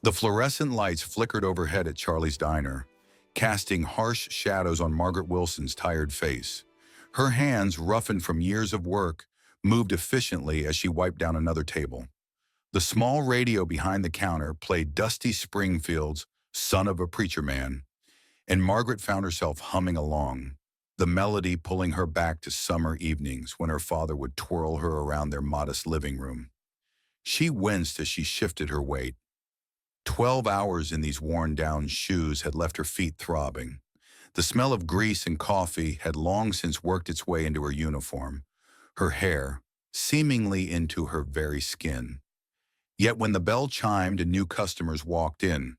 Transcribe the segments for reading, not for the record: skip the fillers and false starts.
The fluorescent lights flickered overhead at Charlie's diner, casting harsh shadows on Margaret Wilson's tired face. Her hands, roughened from years of work, moved efficiently as she wiped down another table. The small radio behind the counter played Dusty Springfield's Son of a Preacher Man, and Margaret found herself humming along, the melody pulling her back to summer evenings when her father would twirl her around their modest living room. She winced as she shifted her weight. 12 hours in these worn-down shoes had left her feet throbbing. The smell of grease and coffee had long since worked its way into her uniform, her hair, seemingly into her very skin. Yet when the bell chimed and new customers walked in,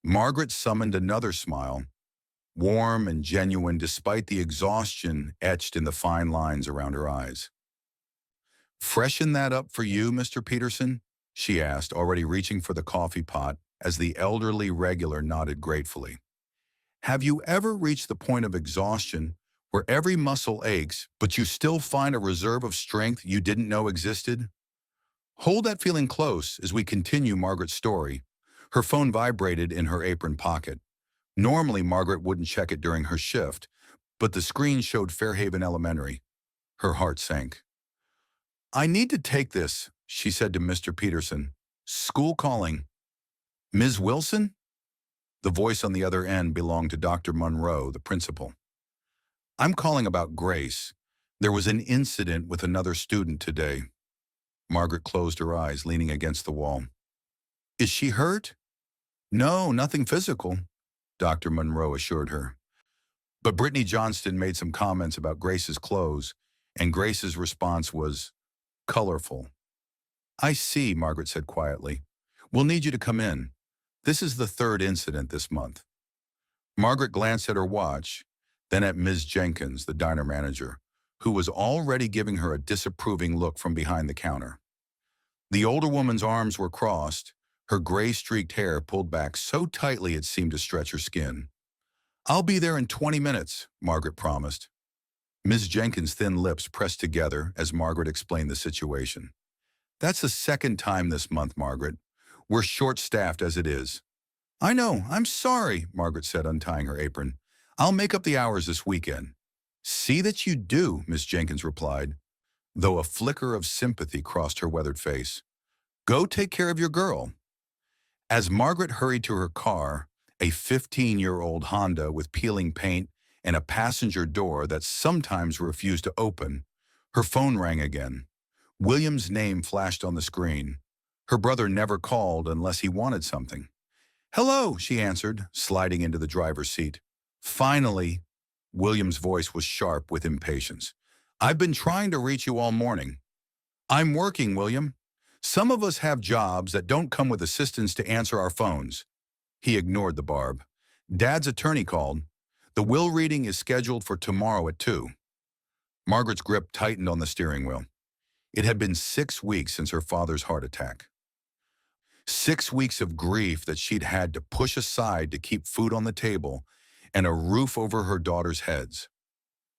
Margaret summoned another smile, warm and genuine despite the exhaustion etched in the fine lines around her eyes. "Freshen that up for you, Mr. Peterson?" she asked, already reaching for the coffee pot as the elderly regular nodded gratefully. "Have you ever reached the point of exhaustion where every muscle aches, but you still find a reserve of strength you didn't know existed?" Hold that feeling close as we continue Margaret's story. Her phone vibrated in her apron pocket. Normally, Margaret wouldn't check it during her shift, but the screen showed Fairhaven Elementary. Her heart sank. "I need to take this," she said to Mr. Peterson. "School calling." "Ms. Wilson?" The voice on the other end belonged to Dr. Monroe, the principal. "I'm calling about Grace. There was an incident with another student today." Margaret closed her eyes, leaning against the wall. "Is she hurt?" "No, nothing physical," Dr. Monroe assured her. But Brittany Johnston made some comments about Grace's clothes, and Grace's response was colorful. "I see," Margaret said quietly. "We'll need you to come in. This is the third incident this month." Margaret glanced at her watch, then at Ms. Jenkins, the diner manager, who was already giving her a disapproving look from behind the counter. The older woman's arms were crossed, her gray-streaked hair pulled back so tightly it seemed to stretch her skin. "I'll be there in 20 minutes, Margaret promised. Ms. Jenkins' thin lips pressed together as Margaret explained the situation. "That's the second time this month, Margaret. We're short-staffed as it is." "I know, I'm sorry," Margaret said, untying her apron. "I'll make up the hours this weekend." "See that you do," Ms. Jenkins replied, though a flicker of sympathy crossed her weathered face. "Go take care of your girl." As Margaret hurried to her car, a 15-year-old Honda with peeling paint and a passenger door that sometimes refused to open, her phone rang again. William's name flashed on the screen. Her brother never called unless he wanted something. "Hello," she answered, sliding into the driver's seat. "Finally." William's voice was sharp with impatience. "I've been trying to reach you all morning." "I'm working, William. Some of us have jobs that don't come with assistants to answer our phones." He ignored the barb. "Dad's attorney called. The will reading is scheduled for tomorrow at 2. Margaret's grip tightened on the steering wheel. It had been 6 weeks since her father's heart attack. 6 weeks of grief that she'd had to push aside to keep food on the table and a roof over her daughters' heads.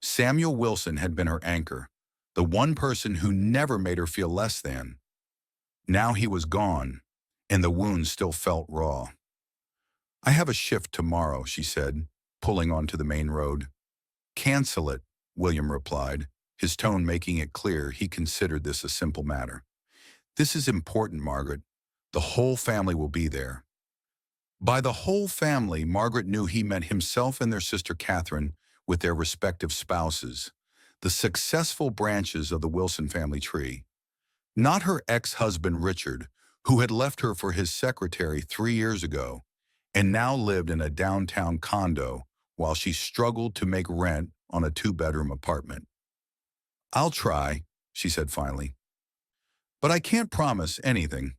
Samuel Wilson had been her anchor, the one person who never made her feel less than. Now he was gone, and the wound still felt raw. "I have a shift tomorrow," she said, pulling onto the main road. "Cancel it," William replied, his tone making it clear he considered this a simple matter. "This is important, Margaret. The whole family will be there." By the whole family, Margaret knew he meant himself and their sister Catherine with their respective spouses, the successful branches of the Wilson family tree. Not her ex-husband Richard, who had left her for his secretary 3 years ago and now lived in a downtown condo while she struggled to make rent on a 2-bedroom apartment. "I'll try," she said finally. "But I can't promise anything."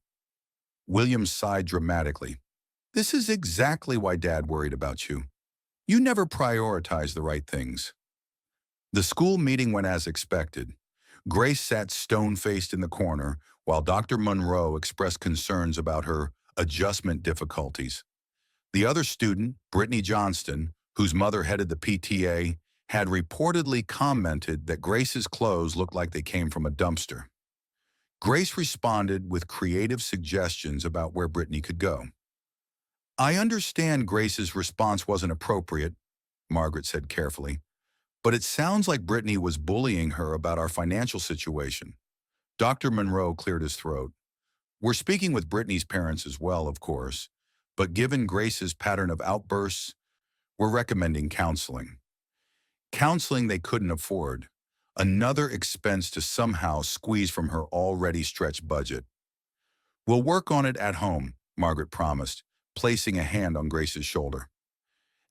William sighed dramatically. "This is exactly why Dad worried about you. You never prioritize the right things." The school meeting went as expected. Grace sat stone-faced in the corner while Dr. Monroe expressed concerns about her adjustment difficulties. The other student, Brittany Johnston, whose mother headed the PTA, had reportedly commented that Grace's clothes looked like they came from a dumpster. Grace responded with creative suggestions about where Brittany could go. I understand Grace's response wasn't appropriate, Margaret said carefully, but it sounds like Brittany was bullying her about our financial situation. Dr. Monroe cleared his throat. We're speaking with Brittany's parents as well, of course, but given Grace's pattern of outbursts, we're recommending counseling. Counseling they couldn't afford, another expense to somehow squeeze from her already stretched budget. We'll work on it at home, Margaret promised, placing a hand on Grace's shoulder.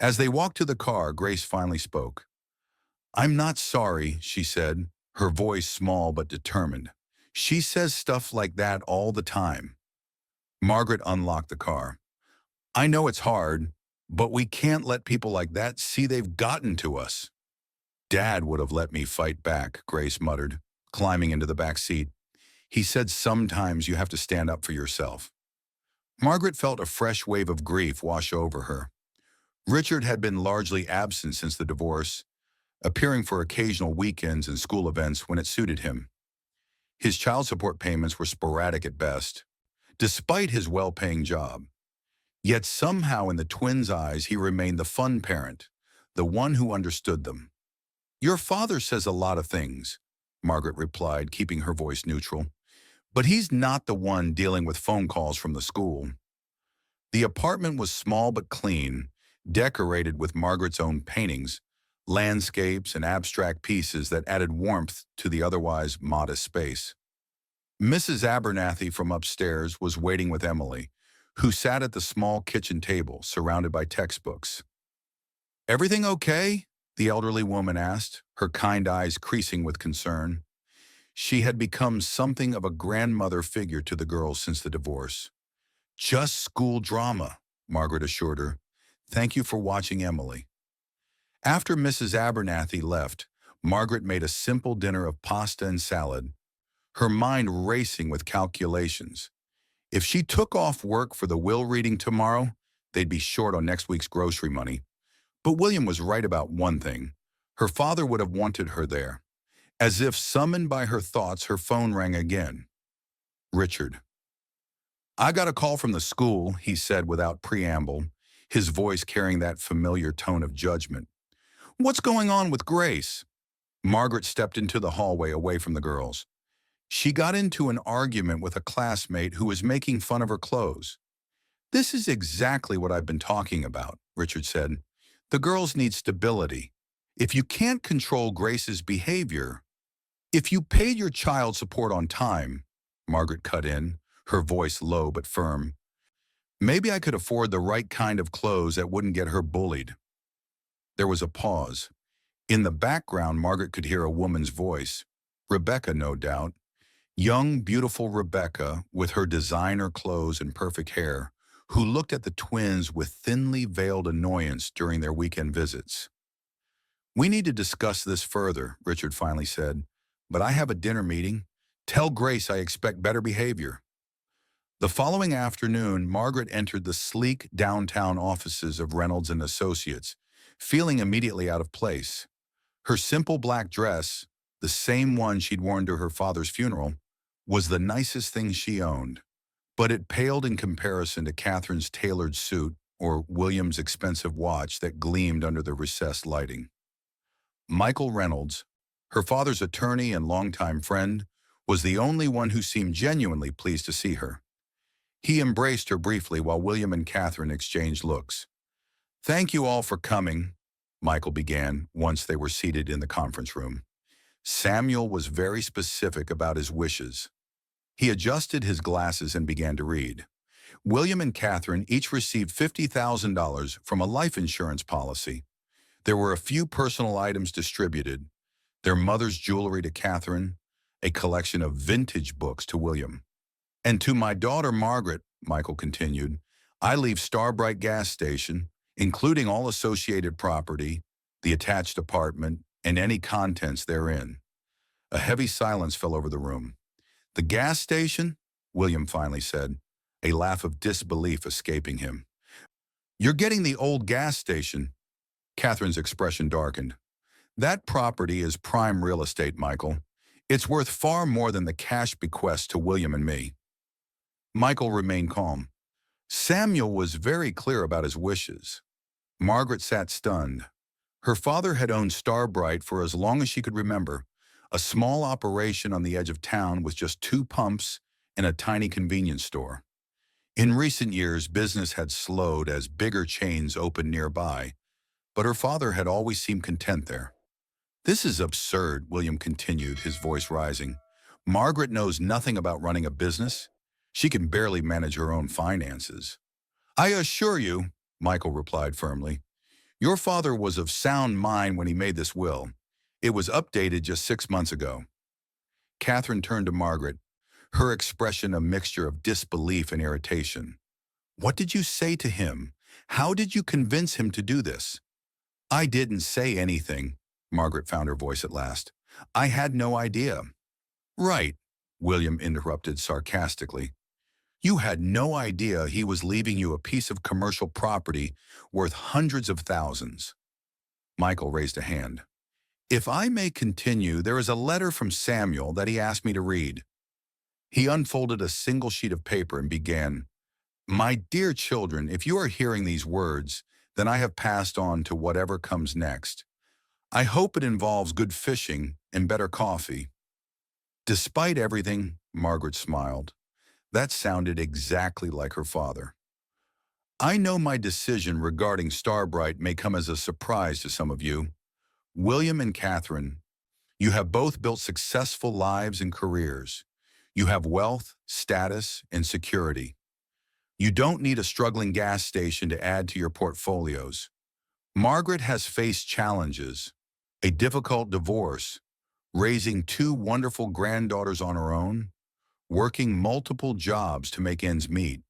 As they walked to the car, Grace finally spoke. I'm not sorry, she said, her voice small but determined. She says stuff like that all the time. Margaret unlocked the car. I know it's hard, but we can't let people like that see they've gotten to us. Dad would have let me fight back, Grace muttered, climbing into the back seat. He said sometimes you have to stand up for yourself. Margaret felt a fresh wave of grief wash over her. Richard had been largely absent since the divorce, appearing for occasional weekends and school events when it suited him. His child support payments were sporadic at best, despite his well-paying job. Yet somehow in the twins' eyes he remained the fun parent, the one who understood them. Your father says a lot of things, Margaret replied, keeping her voice neutral. But he's not the one dealing with phone calls from the school. The apartment was small but clean, decorated with Margaret's own paintings, landscapes and abstract pieces that added warmth to the otherwise modest space. Mrs. Abernathy from upstairs was waiting with Emily, who sat at the small kitchen table surrounded by textbooks. Everything okay? The elderly woman asked, her kind eyes creasing with concern. She had become something of a grandmother figure to the girls since the divorce. Just school drama, Margaret assured her. Thank you for watching Emily. After Mrs. Abernathy left, Margaret made a simple dinner of pasta and salad, her mind racing with calculations. If she took off work for the will reading tomorrow, they'd be short on next week's grocery money. But William was right about one thing. Her father would have wanted her there. As if summoned by her thoughts, her phone rang again. Richard. I got a call from the school, he said without preamble, his voice carrying that familiar tone of judgment. What's going on with Grace? Margaret stepped into the hallway away from the girls. She got into an argument with a classmate who was making fun of her clothes. This is exactly what I've been talking about, Richard said. The girls need stability. If you can't control Grace's behavior, if you paid your child support on time, Margaret cut in, her voice low but firm, maybe I could afford the right kind of clothes that wouldn't get her bullied. There was a pause. In the background, Margaret could hear a woman's voice. Rebecca, no doubt. Young, beautiful Rebecca, with her designer clothes and perfect hair, who looked at the twins with thinly veiled annoyance during their weekend visits. We need to discuss this further, Richard finally said, but I have a dinner meeting. Tell Grace I expect better behavior. The following afternoon, Margaret entered the sleek downtown offices of Reynolds and Associates, feeling immediately out of place. Her simple black dress, the same one she'd worn to her father's funeral, was the nicest thing she owned. But it paled in comparison to Catherine's tailored suit or William's expensive watch that gleamed under the recessed lighting. Michael Reynolds, her father's attorney and longtime friend, was the only one who seemed genuinely pleased to see her. He embraced her briefly while William and Catherine exchanged looks. Thank you all for coming, Michael began once they were seated in the conference room. Samuel was very specific about his wishes. He adjusted his glasses and began to read. William and Catherine each received $50,000 from a life insurance policy. There were a few personal items distributed, their mother's jewelry to Catherine, a collection of vintage books to William. And to my daughter Margaret, Michael continued, I leave Starbright gas station, including all associated property, the attached apartment, and any contents therein. A heavy silence fell over the room. The gas station? William finally said, a laugh of disbelief escaping him. You're getting the old gas station. Catherine's expression darkened. That property is prime real estate, Michael. It's worth far more than the cash bequest to William and me. Michael remained calm. Samuel was very clear about his wishes. Margaret sat stunned. Her father had owned Starbright for as long as she could remember, a small operation on the edge of town with just two pumps and a tiny convenience store. In recent years, business had slowed as bigger chains opened nearby, but her father had always seemed content there. This is absurd, William continued, his voice rising. Margaret knows nothing about running a business. She can barely manage her own finances. I assure you, Michael replied firmly, your father was of sound mind when he made this will. It was updated just 6 months ago. Catherine turned to Margaret, her expression a mixture of disbelief and irritation. What did you say to him? How did you convince him to do this? I didn't say anything, Margaret found her voice at last. I had no idea. Right, William interrupted sarcastically. You had no idea he was leaving you a piece of commercial property worth hundreds of thousands. Michael raised a hand. If I may continue, there is a letter from Samuel that he asked me to read. He unfolded a single sheet of paper and began, My dear children, if you are hearing these words, then I have passed on to whatever comes next. I hope it involves good fishing and better coffee. Despite everything, Margaret smiled. That sounded exactly like her father. I know my decision regarding Starbright may come as a surprise to some of you. William and Catherine, you have both built successful lives and careers. You have wealth, status, and security. You don't need a struggling gas station to add to your portfolios. Margaret has faced challenges, a difficult divorce, raising two wonderful granddaughters on her own, working multiple jobs to make ends meet.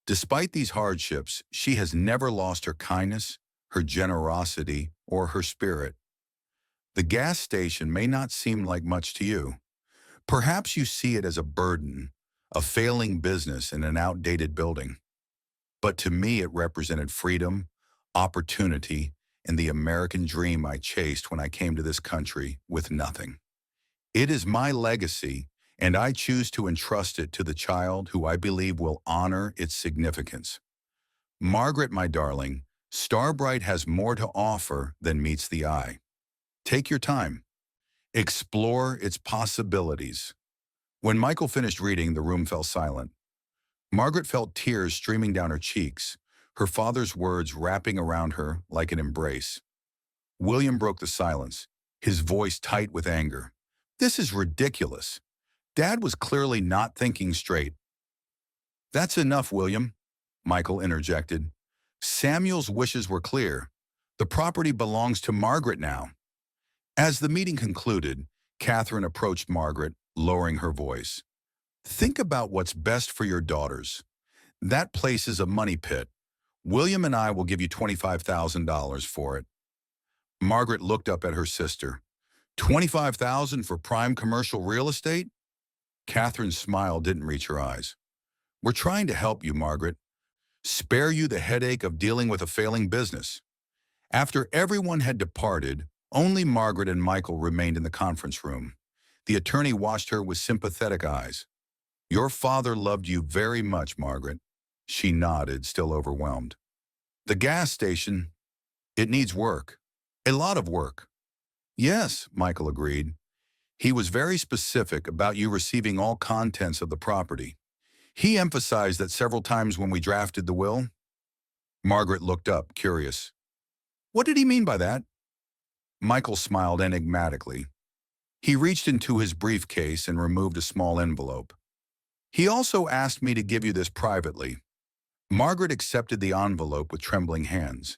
Despite these hardships, she has never lost her kindness, her generosity, or her spirit. The gas station may not seem like much to you. Perhaps you see it as a burden, a failing business in an outdated building. But to me, it represented freedom, opportunity, and the American dream I chased when I came to this country with nothing. It is my legacy, and I choose to entrust it to the child who I believe will honor its significance. Margaret, my darling, Starbright has more to offer than meets the eye. Take your time. Explore its possibilities. When Michael finished reading, the room fell silent. Margaret felt tears streaming down her cheeks, her father's words wrapping around her like an embrace. William broke the silence, his voice tight with anger. This is ridiculous. Dad was clearly not thinking straight. That's enough, William, Michael interjected. Samuel's wishes were clear. The property belongs to Margaret now. As the meeting concluded, Catherine approached Margaret, lowering her voice. Think about what's best for your daughters. That place is a money pit. William and I will give you $25,000 for it. Margaret looked up at her sister. $25,000 for prime commercial real estate? Catherine's smile didn't reach her eyes. We're trying to help you, Margaret. Spare you the headache of dealing with a failing business. After everyone had departed, only Margaret and Michael remained in the conference room. The attorney watched her with sympathetic eyes. Your father loved you very much, Margaret. She nodded, still overwhelmed. The gas station, it needs work. A lot of work. Yes, Michael agreed. He was very specific about you receiving all contents of the property. He emphasized that several times when we drafted the will. Margaret looked up, curious. What did he mean by that? Michael smiled enigmatically. He reached into his briefcase and removed a small envelope. He also asked me to give you this privately. Margaret accepted the envelope with trembling hands.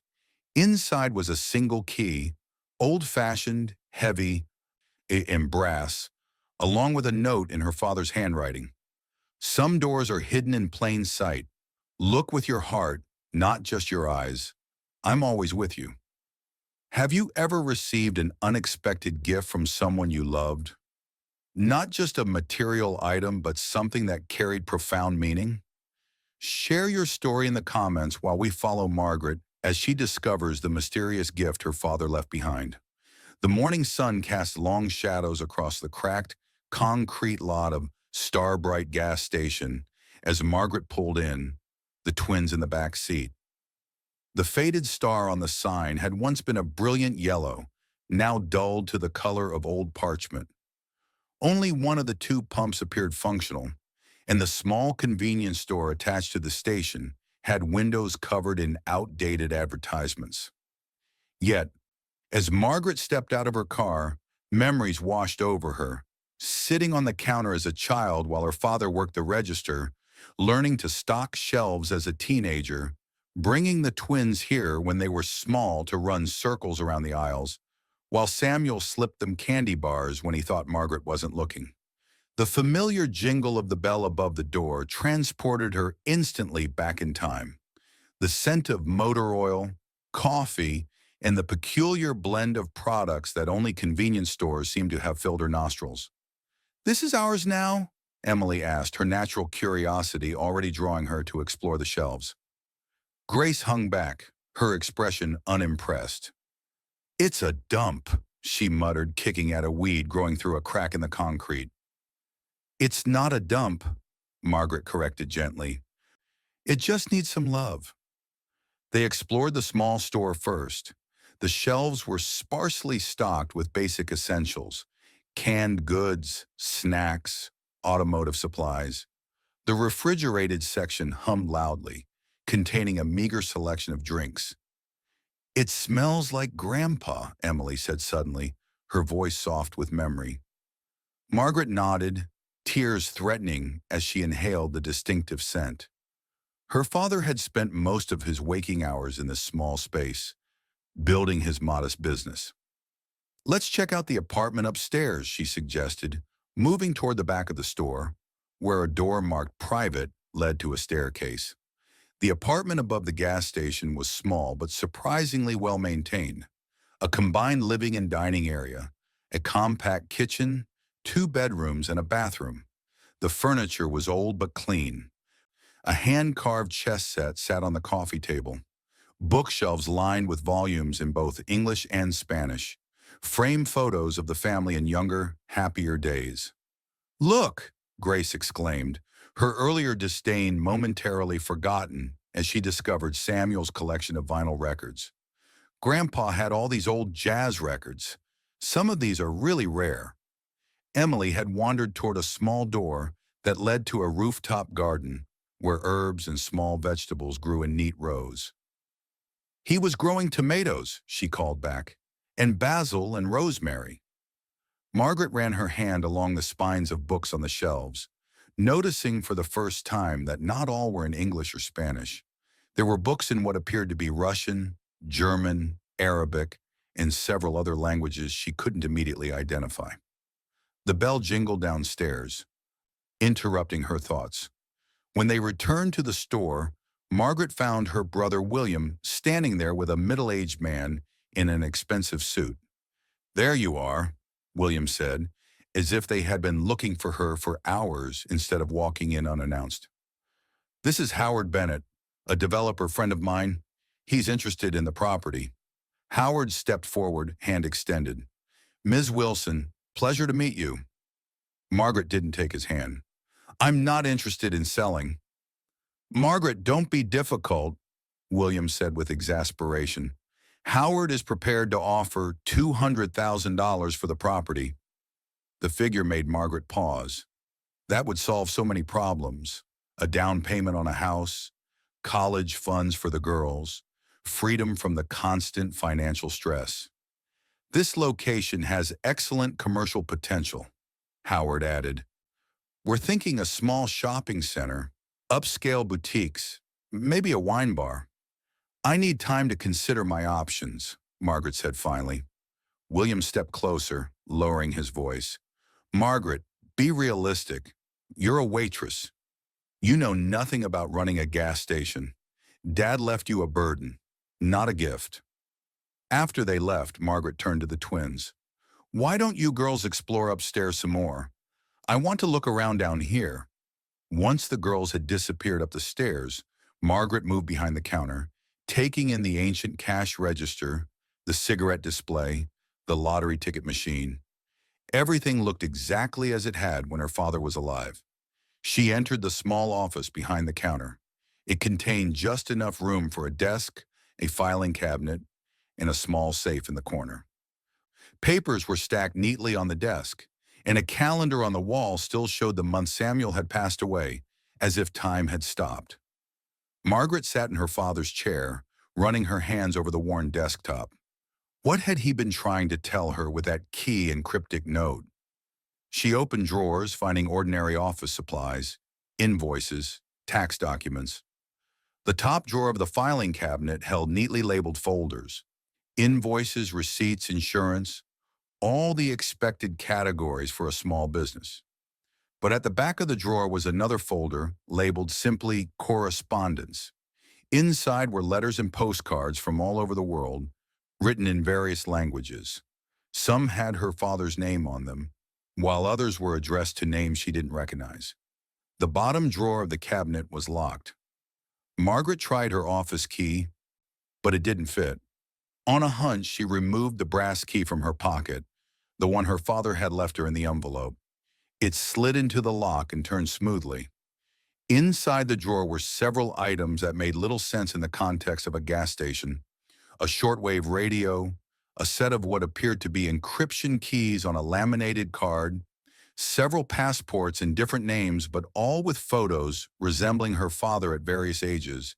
Inside was a single key, old-fashioned, heavy, and brass, along with a note in her father's handwriting. Some doors are hidden in plain sight. Look with your heart, not just your eyes. I'm always with you. Have you ever received an unexpected gift from someone you loved? Not just a material item, but something that carried profound meaning? Share your story in the comments while we follow Margaret as she discovers the mysterious gift her father left behind. The morning sun cast long shadows across the cracked, concrete lot of Starbright gas station as Margaret pulled in, the twins in the back seat. The faded star on the sign had once been a brilliant yellow, now dulled to the color of old parchment. Only one of the two pumps appeared functional, and the small convenience store attached to the station had windows covered in outdated advertisements. Yet, as Margaret stepped out of her car, memories washed over her. Sitting on the counter as a child while her father worked the register, learning to stock shelves as a teenager, bringing the twins here when they were small to run circles around the aisles, while Samuel slipped them candy bars when he thought Margaret wasn't looking. The familiar jingle of the bell above the door transported her instantly back in time. The scent of motor oil, coffee, and the peculiar blend of products that only convenience stores seemed to have filled her nostrils. "This is ours now?" Emily asked, her natural curiosity already drawing her to explore the shelves. Grace hung back, her expression unimpressed. "It's a dump," she muttered, kicking at a weed growing through a crack in the concrete. "It's not a dump," Margaret corrected gently. "It just needs some love." They explored the small store first. The shelves were sparsely stocked with basic essentials: canned goods, snacks, automotive supplies. The refrigerated section hummed loudly, containing a meager selection of drinks. "It smells like Grandpa," Emily said suddenly, her voice soft with memory. Margaret nodded, tears threatening as she inhaled the distinctive scent. Her father had spent most of his waking hours in this small space, building his modest business. "Let's check out the apartment upstairs," she suggested, moving toward the back of the store, where a door marked "Private" led to a staircase. The apartment above the gas station was small but surprisingly well maintained. A combined living and dining area, a compact kitchen, 2 bedrooms, and a bathroom. The furniture was old but clean. A hand-carved chess set sat on the coffee table. Bookshelves lined with volumes in both English and Spanish. Framed photos of the family in younger, happier days. "Look!" Grace exclaimed, her earlier disdain momentarily forgotten as she discovered Samuel's collection of vinyl records. "Grandpa had all these old jazz records. Some of these are really rare." Emily had wandered toward a small door that led to a rooftop garden where herbs and small vegetables grew in neat rows. "He was growing tomatoes," she called back, "and basil and rosemary." Margaret ran her hand along the spines of books on the shelves, noticing for the first time that not all were in English or Spanish. There were books in what appeared to be Russian, German, Arabic, and several other languages she couldn't immediately identify. The bell jingled downstairs, interrupting her thoughts. When they returned to the store, Margaret found her brother William standing there with a middle-aged man in an expensive suit. "There you are," William said, as if they had been looking for her for hours instead of walking in unannounced. "This is Howard Bennett, a developer friend of mine. He's interested in the property." Howard stepped forward, hand extended. "Ms. Wilson, pleasure to meet you." Margaret didn't take his hand. "I'm not interested in selling." "Margaret, don't be difficult," William said with exasperation. "Howard is prepared to offer $200,000 for the property." The figure made Margaret pause. That would solve so many problems: a down payment on a house, college funds for the girls, freedom from the constant financial stress. "This location has excellent commercial potential," Howard added. "We're thinking a small shopping center, upscale boutiques, maybe a wine bar." "I need time to consider my options," Margaret said finally. William stepped closer, lowering his voice. "Margaret, be realistic. You're a waitress. You know nothing about running a gas station. Dad left you a burden, not a gift." After they left, Margaret turned to the twins. "Why don't you girls explore upstairs some more? I want to look around down here." Once the girls had disappeared up the stairs, Margaret moved behind the counter, taking in the ancient cash register, the cigarette display, the lottery ticket machine. Everything looked exactly as it had when her father was alive. She entered the small office behind the counter. It contained just enough room for a desk, a filing cabinet, and a small safe in the corner. Papers were stacked neatly on the desk, and a calendar on the wall still showed the month Samuel had passed away, as if time had stopped. Margaret sat in her father's chair, running her hands over the worn desktop. What had he been trying to tell her with that key and cryptic note? She opened drawers, finding ordinary office supplies, invoices, tax documents. The top drawer of the filing cabinet held neatly labeled folders, invoices, receipts, insurance, all the expected categories for a small business. But at the back of the drawer was another folder labeled simply Correspondence. Inside were letters and postcards from all over the world, written in various languages. Some had her father's name on them, while others were addressed to names she didn't recognize. The bottom drawer of the cabinet was locked. Margaret tried her office key, but it didn't fit. On a hunch, she removed the brass key from her pocket, the one her father had left her in the envelope. It slid into the lock and turned smoothly. Inside the drawer were several items that made little sense in the context of a gas station: a shortwave radio, a set of what appeared to be encryption keys on a laminated card, several passports in different names but all with photos resembling her father at various ages,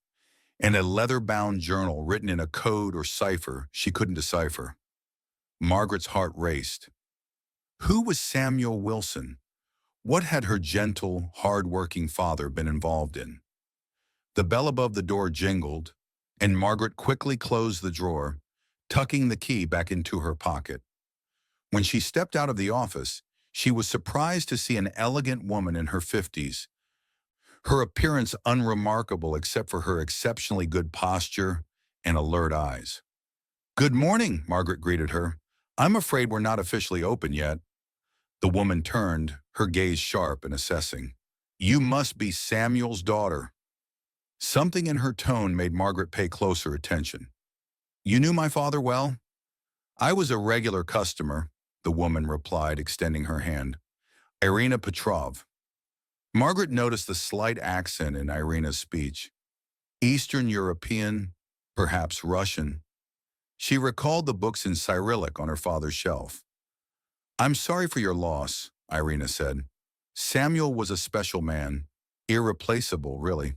and a leather-bound journal written in a code or cipher she couldn't decipher. Margaret's heart raced. Who was Samuel Wilson? What had her gentle, hard-working father been involved in? The bell above the door jingled, and Margaret quickly closed the drawer, tucking the key back into her pocket. When she stepped out of the office, she was surprised to see an elegant woman in her 50s, her appearance unremarkable except for her exceptionally good posture and alert eyes. "Good morning," Margaret greeted her. "I'm afraid we're not officially open yet." The woman turned, her gaze sharp and assessing. "You must be Samuel's daughter." Something in her tone made Margaret pay closer attention. "You knew my father well?" "I was a regular customer," the woman replied, extending her hand. "Irina Petrov." Margaret noticed the slight accent in Irina's speech. Eastern European, perhaps Russian. She recalled the books in Cyrillic on her father's shelf. "I'm sorry for your loss," Irina said. "Samuel was a special man, irreplaceable, really."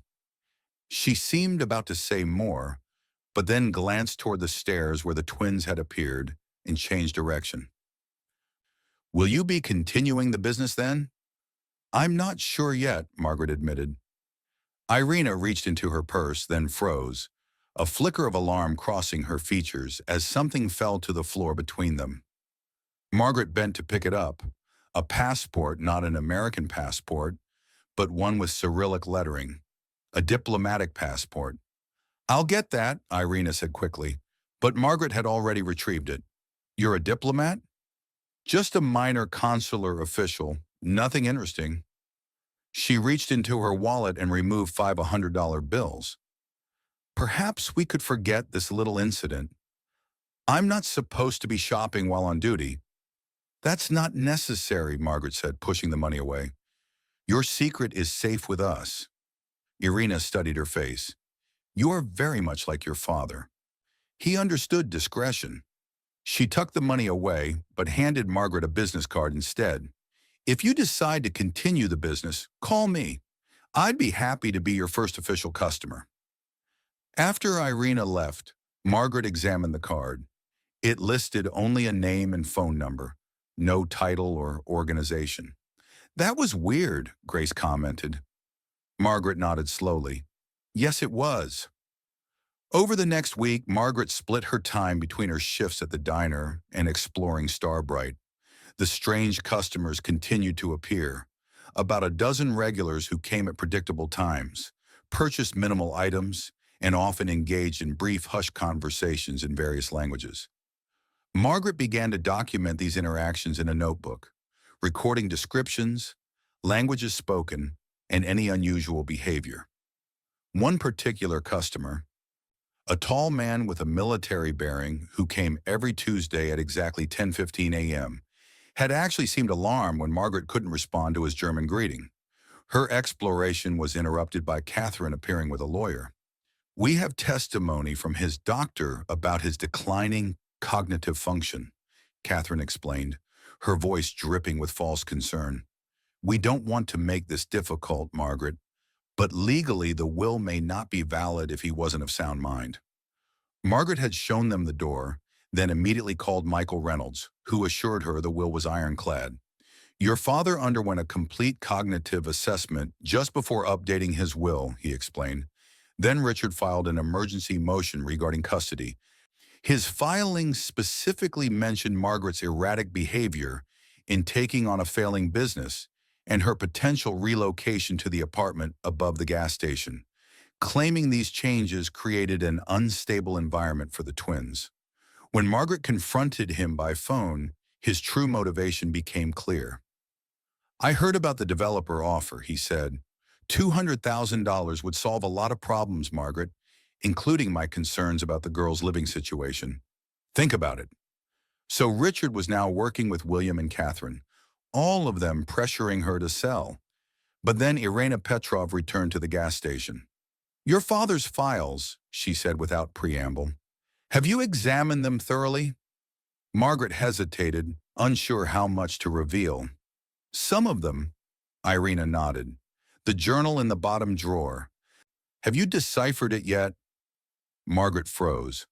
She seemed about to say more, but then glanced toward the stairs where the twins had appeared and changed direction. "Will you be continuing the business then?" "I'm not sure yet," Margaret admitted. Irina reached into her purse, then froze, a flicker of alarm crossing her features as something fell to the floor between them. Margaret bent to pick it up, a passport, not an American passport, but one with Cyrillic lettering, a diplomatic passport. "I'll get that," Irina said quickly, but Margaret had already retrieved it. "You're a diplomat?" "Just a minor consular official, nothing interesting." She reached into her wallet and removed 5 $100 bills. "Perhaps we could forget this little incident. I'm not supposed to be shopping while on duty." "That's not necessary," Margaret said, pushing the money away. "Your secret is safe with us." Irina studied her face. "You are very much like your father. He understood discretion." She tucked the money away, but handed Margaret a business card instead. "If you decide to continue the business, call me. I'd be happy to be your first official customer." After Irina left, Margaret examined the card. It listed only a name and phone number, no title or organization. "That was weird," Grace commented. Margaret nodded slowly. "Yes, it was." Over the next week, Margaret split her time between her shifts at the diner and exploring Starbright. The strange customers continued to appear. About a dozen regulars who came at predictable times, purchased minimal items, and often engaged in brief, hushed conversations in various languages. Margaret began to document these interactions in a notebook, recording descriptions, languages spoken, and any unusual behavior. One particular customer, a tall man with a military bearing who came every Tuesday at exactly 10:15 a.m., had actually seemed alarmed when Margaret couldn't respond to his German greeting. Her exploration was interrupted by Catherine appearing with a lawyer. We have testimony from his doctor about his declining cognitive function, Catherine explained, her voice dripping with false concern. We don't want to make this difficult, Margaret, but legally the will may not be valid if he wasn't of sound mind. Margaret had shown them the door, then immediately called Michael Reynolds, who assured her the will was ironclad. Your father underwent a complete cognitive assessment just before updating his will, he explained. Then Richard filed an emergency motion regarding custody. His filing specifically mentioned Margaret's erratic behavior in taking on a failing business and her potential relocation to the apartment above the gas station, claiming these changes created an unstable environment for the twins. When Margaret confronted him by phone, his true motivation became clear. I heard about the developer offer, he said. $200,000 would solve a lot of problems, Margaret, including my concerns about the girl's living situation. Think about it. So Richard was now working with William and Catherine, all of them pressuring her to sell. But then Irina Petrov returned to the gas station. Your father's files, she said without preamble. Have you examined them thoroughly? Margaret hesitated, unsure how much to reveal. Some of them, Irina nodded. The journal in the bottom drawer. Have you deciphered it yet? Margaret froze.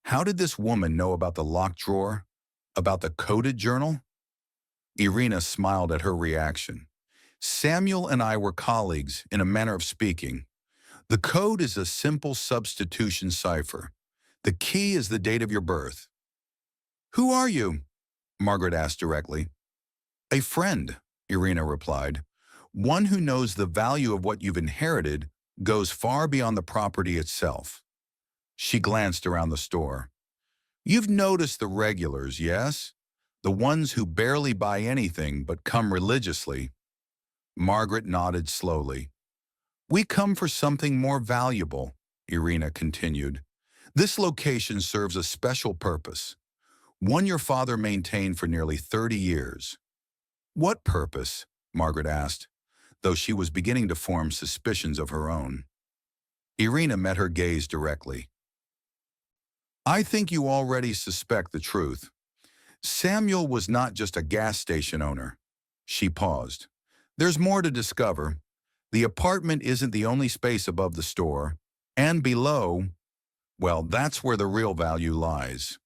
How did this woman know about the locked drawer? About the coded journal? Irina smiled at her reaction. Samuel and I were colleagues, in a manner of speaking. The code is a simple substitution cipher. The key is the date of your birth. Who are you? Margaret asked directly. A friend, Irina replied. One who knows the value of what you've inherited goes far beyond the property itself. She glanced around the store. You've noticed the regulars, yes? The ones who barely buy anything but come religiously. Margaret nodded slowly. We come for something more valuable, Irina continued. This location serves a special purpose, one your father maintained for nearly 30 years. What purpose? Margaret asked, though she was beginning to form suspicions of her own. Irina met her gaze directly. I think you already suspect the truth. Samuel was not just a gas station owner. She paused. There's more to discover. The apartment isn't the only space above the store, and below, well, that's where the real value lies.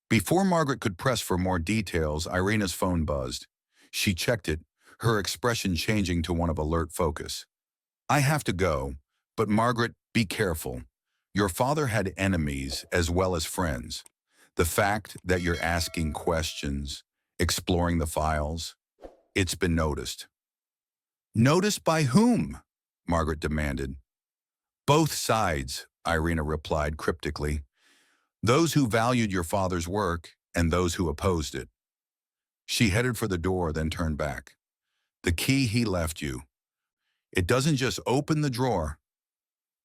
Before Margaret could press for more details, Irina's phone buzzed. She checked it, her expression changing to one of alert focus. I have to go, but Margaret, be careful. Your father had enemies as well as friends. The fact that you're asking questions, exploring the files, it's been noticed. Noticed by whom? Margaret demanded. Both sides, Irina replied cryptically. Those who valued your father's work and those who opposed it. She headed for the door, then turned back. The key he left you. It doesn't just open the drawer.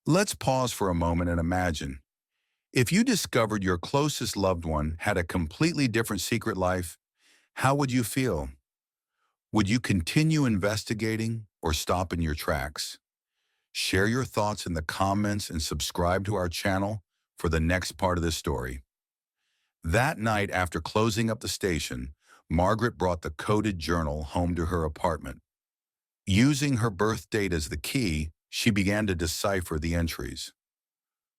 Let's pause for a moment and imagine. If you discovered your closest loved one had a completely different secret life, how would you feel? Would you continue investigating or stop in your tracks? Share your thoughts in the comments and subscribe to our channel for the next part of this story. That night, after closing up the station, Margaret brought the coded journal home to her apartment. Using her birth date as the key, she began to decipher the entries.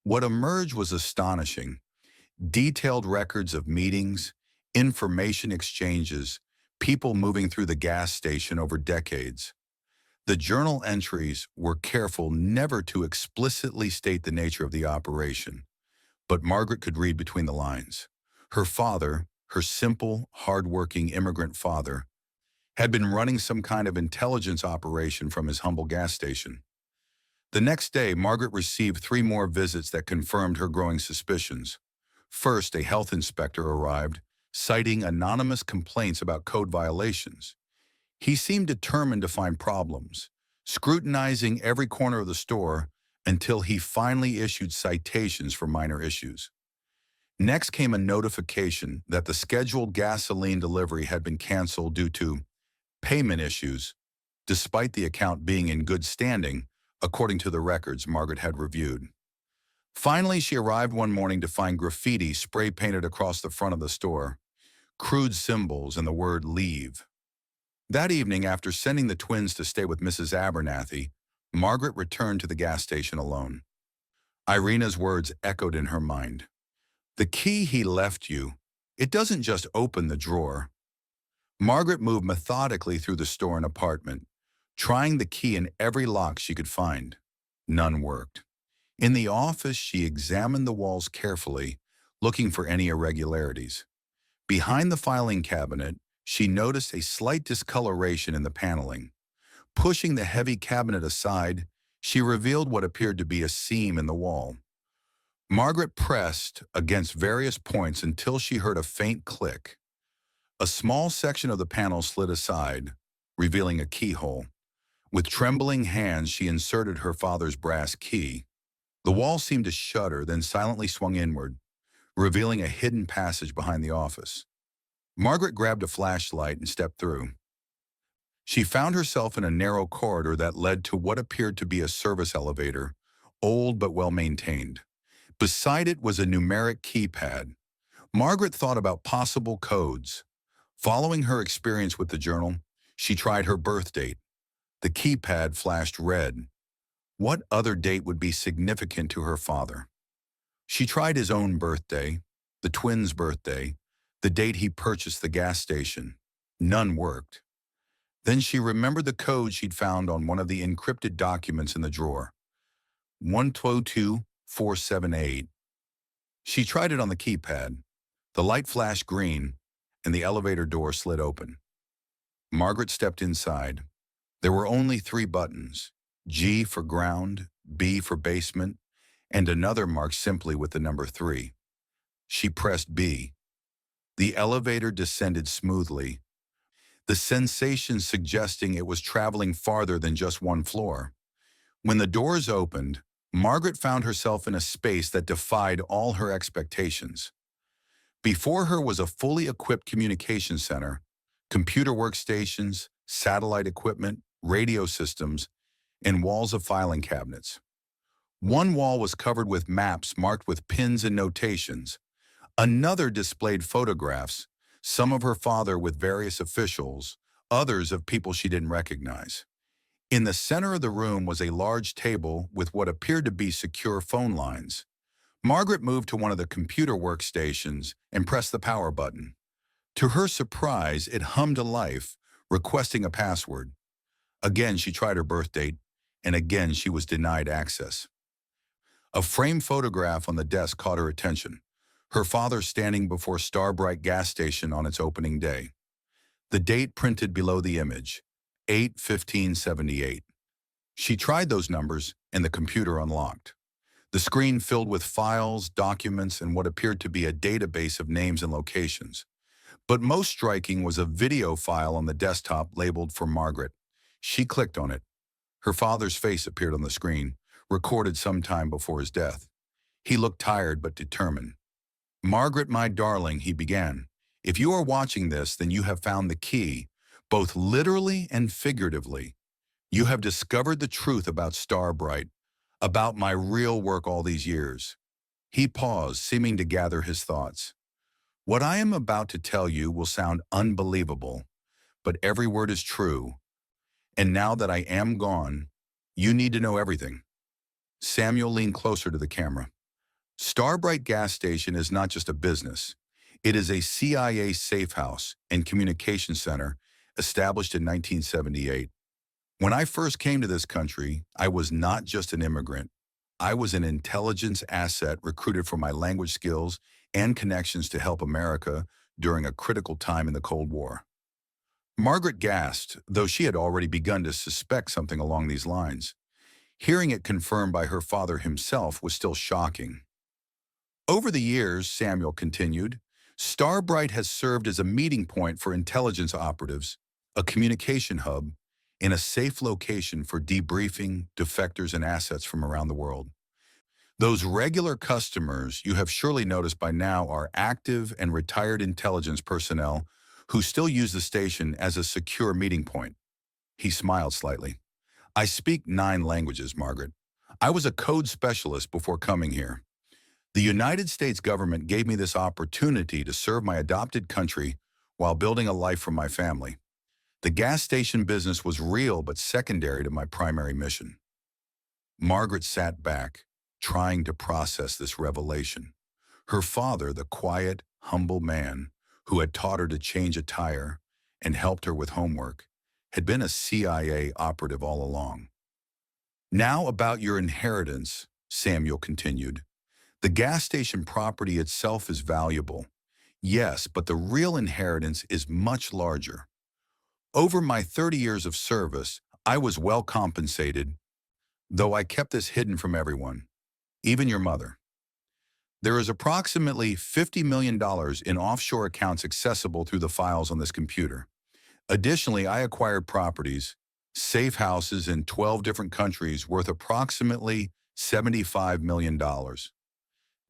What emerged was astonishing. Detailed records of meetings, information exchanges, people moving through the gas station over decades. The journal entries were careful never to explicitly state the nature of the operation, but Margaret could read between the lines. Her father, her simple, hard-working immigrant father, had been running some kind of intelligence operation from his humble gas station. The next day, Margaret received 3 more visits that confirmed her growing suspicions. First, a health inspector arrived, citing anonymous complaints about code violations. He seemed determined to find problems, scrutinizing every corner of the store until he finally issued citations for minor issues. Next came a notification that the scheduled gasoline delivery had been canceled due to payment issues. despite the account being in good standing, according to the records Margaret had reviewed. Finally, she arrived one morning to find graffiti spray-painted across the front of the store, crude symbols and the word leave. That evening, after sending the twins to stay with Mrs. Abernathy, Margaret returned to the gas station alone. Irina's words echoed in her mind. The key he left you, it doesn't just open the drawer. Margaret moved methodically through the store and apartment, trying the key in every lock she could find. None worked. In the office, she examined the walls carefully, looking for any irregularities. Behind the filing cabinet, she noticed a slight discoloration in the paneling. Pushing the heavy cabinet aside, she revealed what appeared to be a seam in the wall. Margaret pressed against various points until she heard a faint click. A small section of the panel slid aside, revealing a keyhole. With trembling hands, she inserted her father's brass key. The wall seemed to shudder, then silently swung inward, revealing a hidden passage behind the office. Margaret grabbed a flashlight and stepped through. She found herself in a narrow corridor that led to what appeared to be a service elevator, old but well-maintained. Beside it was a numeric keypad. Margaret thought about possible codes. Following her experience with the journal, she tried her birth date. The keypad flashed red. What other date would be significant to her father? She tried his own birthday, the twins' birthday, the date he purchased the gas station. None worked. Then she remembered the code she'd found on one of the encrypted documents in the drawer. 122478. She tried it on the keypad. The light flashed green, and the elevator door slid open. Margaret stepped inside. There were only 3 buttons, G for ground, B for basement, and another marked simply with the number 3. She pressed B. The elevator descended smoothly, the sensation suggesting it was traveling farther than just one floor. When the doors opened, Margaret found herself in a space that defied all her expectations. Before her was a fully equipped communication center, computer workstations, satellite equipment, radio systems, and walls of filing cabinets. One wall was covered with maps marked with pins and notations. Another displayed photographs, some of her father with various officials, others of people she didn't recognize. In the center of the room was a large table with what appeared to be secure phone lines. Margaret moved to one of the computer workstations and pressed the power button. To her surprise, it hummed to life, requesting a password. Again, she tried her birth date, and again she was denied access. A framed photograph on the desk caught her attention. Her father standing before Starbright gas station on its opening day. The date printed below the image, 8/15/78. She tried those numbers, and the computer unlocked. The screen filled with files, documents, and what appeared to be a database of names and locations. But most striking was a video file on the desktop labeled for Margaret. She clicked on it. Her father's face appeared on the screen, recorded sometime before his death. He looked tired but determined. "Margaret, my darling," he began, "if you are watching this, then you have found the key, both literally and figuratively. You have discovered the truth about Starbright, about my real work all these years." He paused, seeming to gather his thoughts. "What I am about to tell you will sound unbelievable, but every word is true. And now that I am gone, you need to know everything." Samuel leaned closer to the camera. Starbright gas station is not just a business. It is a CIA safe house and communication center established in 1978. When I first came to this country, I was not just an immigrant. I was an intelligence asset recruited for my language skills and connections to help America during a critical time in the Cold War. Margaret gasped, though she had already begun to suspect something along these lines. Hearing it confirmed by her father himself was still shocking. Over the years, Samuel continued, Starbright has served as a meeting point for intelligence operatives, a communication hub, and a safe location for debriefing defectors and assets from around the world. Those regular customers you have surely noticed by now are active and retired intelligence personnel who still use the station as a secure meeting point. He smiled slightly. I speak 9 languages, Margaret. I was a code specialist before coming here. The United States government gave me this opportunity to serve my adopted country while building a life for my family. The gas station business was real but secondary to my primary mission. Margaret sat back, trying to process this revelation. Her father, the quiet, humble man who had taught her to change a tire and helped her with homework, had been a CIA operative all along. Now about your inheritance, Samuel continued. The gas station property itself is valuable. Yes, but the real inheritance is much larger. Over my 30 years of service, I was well compensated, though I kept this hidden from everyone, even your mother. There is approximately $50 million in offshore accounts accessible through the files on this computer. Additionally, I acquired properties, safe houses in 12 different countries worth approximately $75 million.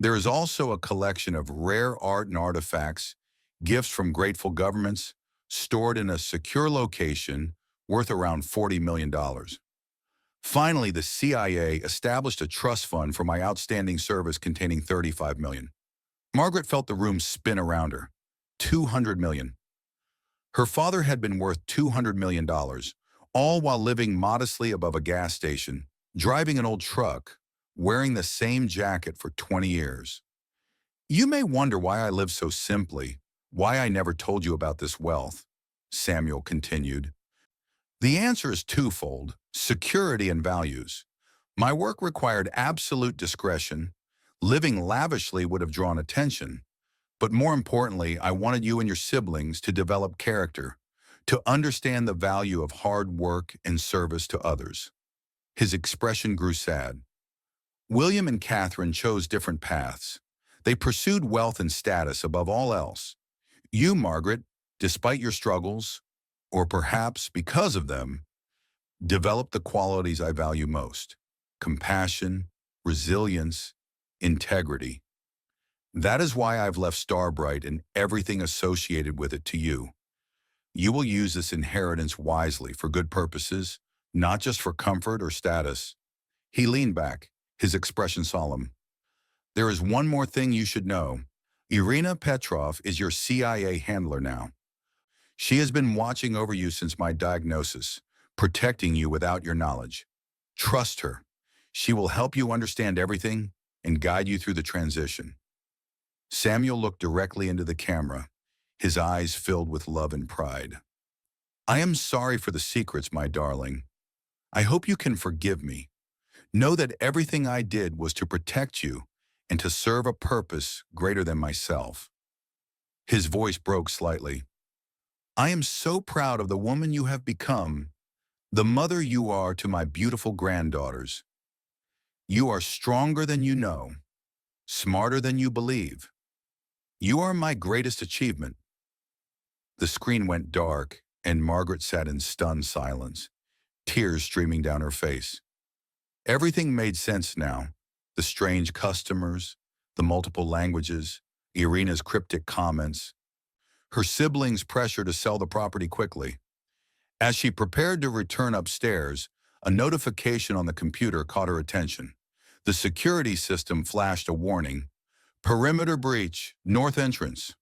There is also a collection of rare art and artifacts, gifts from grateful governments, stored in a secure location worth around $40 million. Finally, the CIA established a trust fund for my outstanding service containing $35 million. Margaret felt the room spin around her. $200 million. Her father had been worth $200 million, all while living modestly above a gas station, driving an old truck, wearing the same jacket for 20 years. You may wonder why I live so simply, why I never told you about this wealth, Samuel continued. The answer is twofold: security and values. My work required absolute discretion. Living lavishly would have drawn attention. But more importantly, I wanted you and your siblings to develop character, to understand the value of hard work and service to others. His expression grew sad. William and Catherine chose different paths. They pursued wealth and status above all else. You, Margaret, despite your struggles, or perhaps because of them, developed the qualities I value most: compassion, resilience, integrity. That is why I've left Starbright and everything associated with it to you. You will use this inheritance wisely for good purposes, not just for comfort or status. He leaned back, his expression solemn. There is one more thing you should know. Irina Petrov is your CIA handler now. She has been watching over you since my diagnosis, protecting you without your knowledge. Trust her. She will help you understand everything and guide you through the transition. Samuel looked directly into the camera, his eyes filled with love and pride. I am sorry for the secrets, my darling. I hope you can forgive me. Know that everything I did was to protect you and to serve a purpose greater than myself. His voice broke slightly. I am so proud of the woman you have become, the mother you are to my beautiful granddaughters. You are stronger than you know, smarter than you believe. You are my greatest achievement. The screen went dark, and Margaret sat in stunned silence, tears streaming down her face. Everything made sense now. The strange customers, the multiple languages, Irina's cryptic comments, her siblings' pressure to sell the property quickly. As she prepared to return upstairs, a notification on the computer caught her attention. The security system flashed a warning: perimeter breach, north entrance.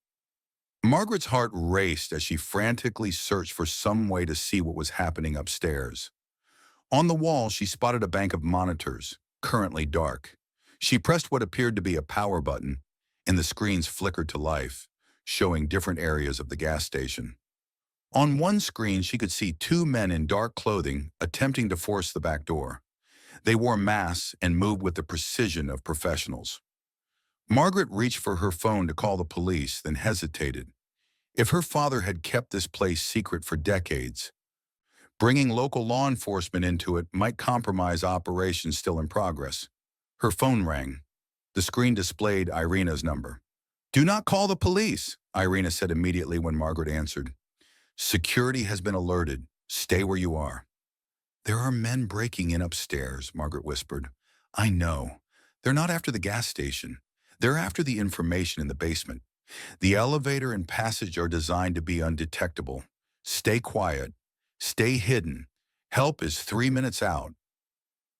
Margaret's heart raced as she frantically searched for some way to see what was happening upstairs. On the wall, she spotted a bank of monitors, currently dark. She pressed what appeared to be a power button, and the screens flickered to life, showing different areas of the gas station. On one screen, she could see 2 men in dark clothing attempting to force the back door. They wore masks and moved with the precision of professionals. Margaret reached for her phone to call the police, then hesitated. If her father had kept this place secret for decades, bringing local law enforcement into it might compromise operations still in progress. Her phone rang. The screen displayed Irina's number. Do not call the police, Irina said immediately when Margaret answered. Security has been alerted. Stay where you are. There are men breaking in upstairs, Margaret whispered. I know. They're not after the gas station. They're after the information in the basement. The elevator and passage are designed to be undetectable. Stay quiet. Stay hidden, Help is 3 minutes out.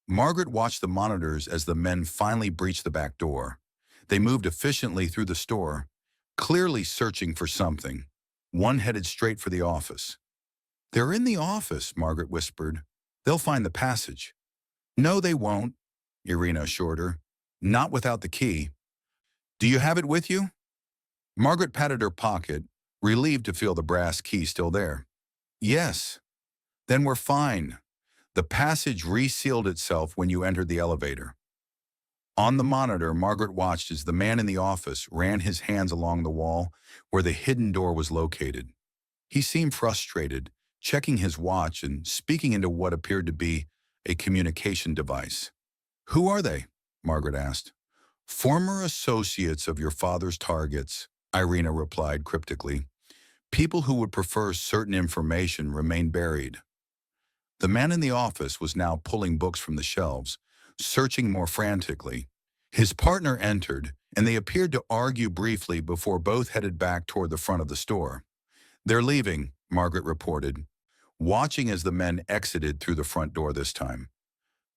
Margaret watched the monitors as the men finally breached the back door. They moved efficiently through the store, clearly searching for something. One headed straight for the office. "They're in the office," Margaret whispered. "They'll find the passage." "No, they won't," Irina assured her. "Not without the key." "Do you have it with you?" Margaret patted her pocket, relieved to feel the brass key still there. "Yes." "Then we're fine. The passage resealed itself when you entered the elevator." On the monitor, Margaret watched as the man in the office ran his hands along the wall where the hidden door was located. He seemed frustrated, checking his watch and speaking into what appeared to be a communication device. "Who are they?" Margaret asked. "Former associates of your father's targets," Irina replied cryptically. "People who would prefer certain information remain buried." The man in the office was now pulling books from the shelves, searching more frantically. His partner entered, and they appeared to argue briefly before both headed back toward the front of the store. "They're leaving," Margaret reported, watching as the men exited through the front door this time.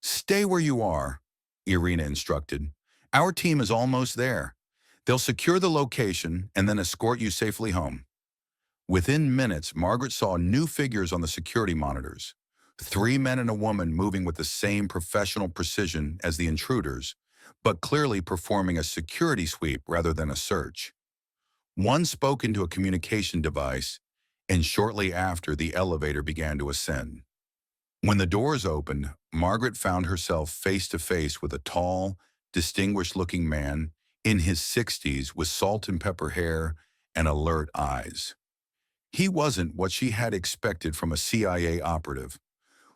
"Stay where you are," Irina instructed. "Our team is almost there. They'll secure the location and then escort you safely home." Within minutes, Margaret saw new figures on the security monitors. 3 men and a woman moving with the same professional precision as the intruders, but clearly performing a security sweep rather than a search. One spoke into a communication device, and shortly after, the elevator began to ascend. When the doors opened, Margaret found herself face to face with a tall, distinguished-looking man in his 60s with salt and pepper hair and alert eyes. He wasn't what she had expected from a CIA operative,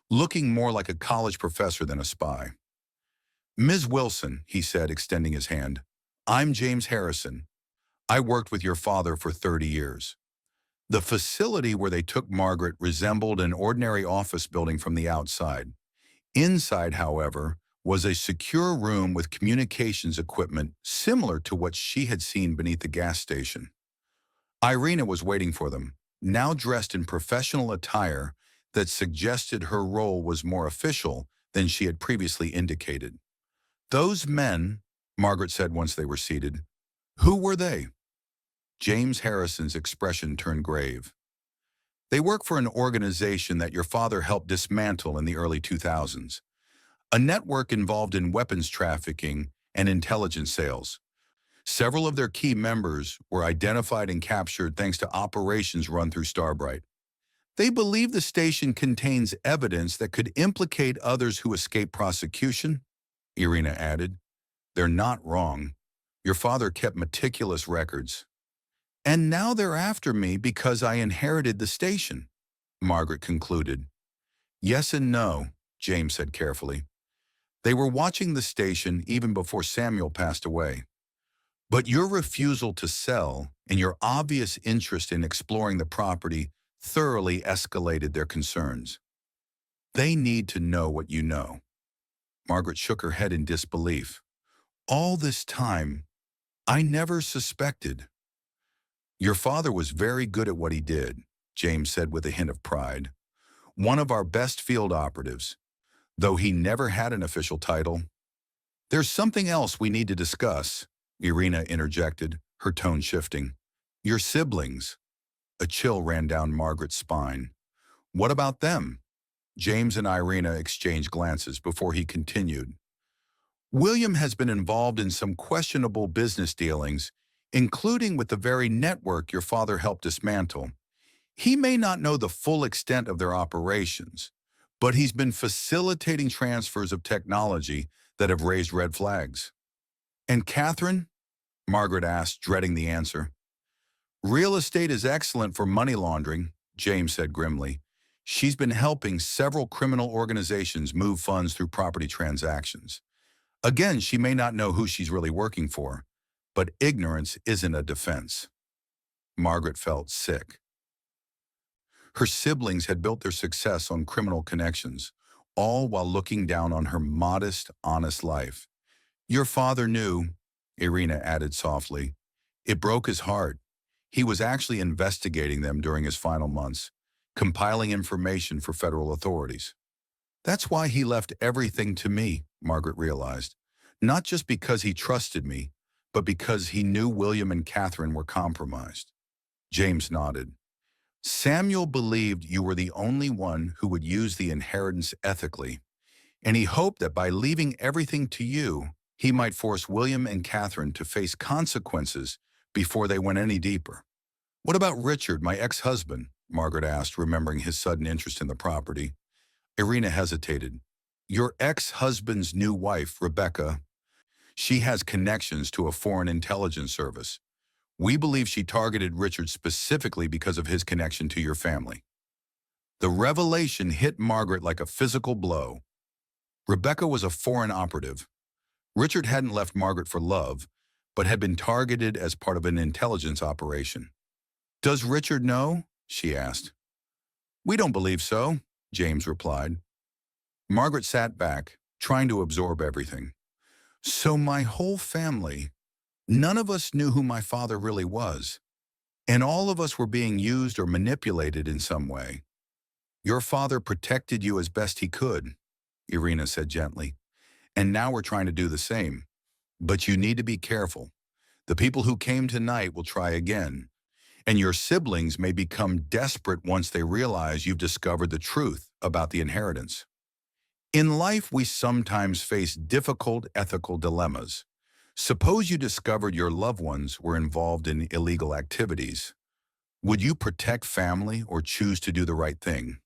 looking more like a college professor than a spy. "Ms. Wilson," he said, extending his hand, "I'm James Harrison. I worked with your father for 30 years. The facility where they took Margaret resembled an ordinary office building from the outside. Inside, however, was a secure room with communications equipment similar to what she had seen beneath the gas station. Irina was waiting for them, now dressed in professional attire that suggested her role was more official than she had previously indicated. "Those men," Margaret said once they were seated, "who were they?" James Harrison's expression turned grave. "They work for an organization that your father helped dismantle in the early 2000s, a network involved in weapons trafficking and intelligence sales. Several of their key members were identified and captured thanks to operations run through Starbright. They believe the station contains evidence that could implicate others who escape prosecution," Irina added. "They're not wrong. Your father kept meticulous records. And now they're after me because I inherited the station," Margaret concluded. "Yes and no," James said carefully. "They were watching the station even before Samuel passed away. But your refusal to sell and your obvious interest in exploring the property thoroughly escalated their concerns. They need to know what you know." Margaret shook her head in disbelief. "All this time, I never suspected." "Your father was very good at what he did," James said with a hint of pride. "One of our best field operatives, though he never had an official title." "There's something else we need to discuss," Irina interjected, her tone shifting. "Your siblings." A chill ran down Margaret's spine. "What about them?" James and Irina exchanged glances before he continued. "William has been involved in some questionable business dealings, including with the very network your father helped dismantle. He may not know the full extent of their operations, but he's been facilitating transfers of technology that have raised red flags." "And Catherine?" Margaret asked, dreading the answer. "Real estate is excellent for money laundering," James said grimly. "She's been helping several criminal organizations move funds through property transactions. Again, she may not know who she's really working for, but ignorance isn't a defense." Margaret felt sick. Her siblings had built their success on criminal connections, all while looking down on her modest, honest life. "Your father knew," Irina added softly. "It broke his heart. He was actually investigating them during his final months, compiling information for federal authorities." That's why he left everything to me, Margaret realized. Not just because he trusted me, but because he knew William and Catherine were compromised. James nodded. Samuel believed you were the only one who would use the inheritance ethically, and he hoped that by leaving everything to you, he might force William and Catherine to face consequences before they went any deeper. What about Richard, my ex-husband? Margaret asked, remembering his sudden interest in the property. Irina hesitated. Your ex-husband's new wife, Rebecca, she has connections to a foreign intelligence service. We believe she targeted Richard specifically because of his connection to your family. The revelation hit Margaret like a physical blow. Rebecca was a foreign operative. Richard hadn't left Margaret for love, but had been targeted as part of an intelligence operation. Does Richard know? She asked. We don't believe so, James replied. Margaret sat back, trying to absorb everything. So my whole family, none of us knew who my father really was, and all of us were being used or manipulated in some way. Your father protected you as best he could, Irina said gently, and now we're trying to do the same. But you need to be careful. The people who came tonight will try again, and your siblings may become desperate once they realize you've discovered the truth about the inheritance. In life, we sometimes face difficult ethical dilemmas. Suppose you discovered your loved ones were involved in illegal activities. Would you protect family or choose to do the right thing?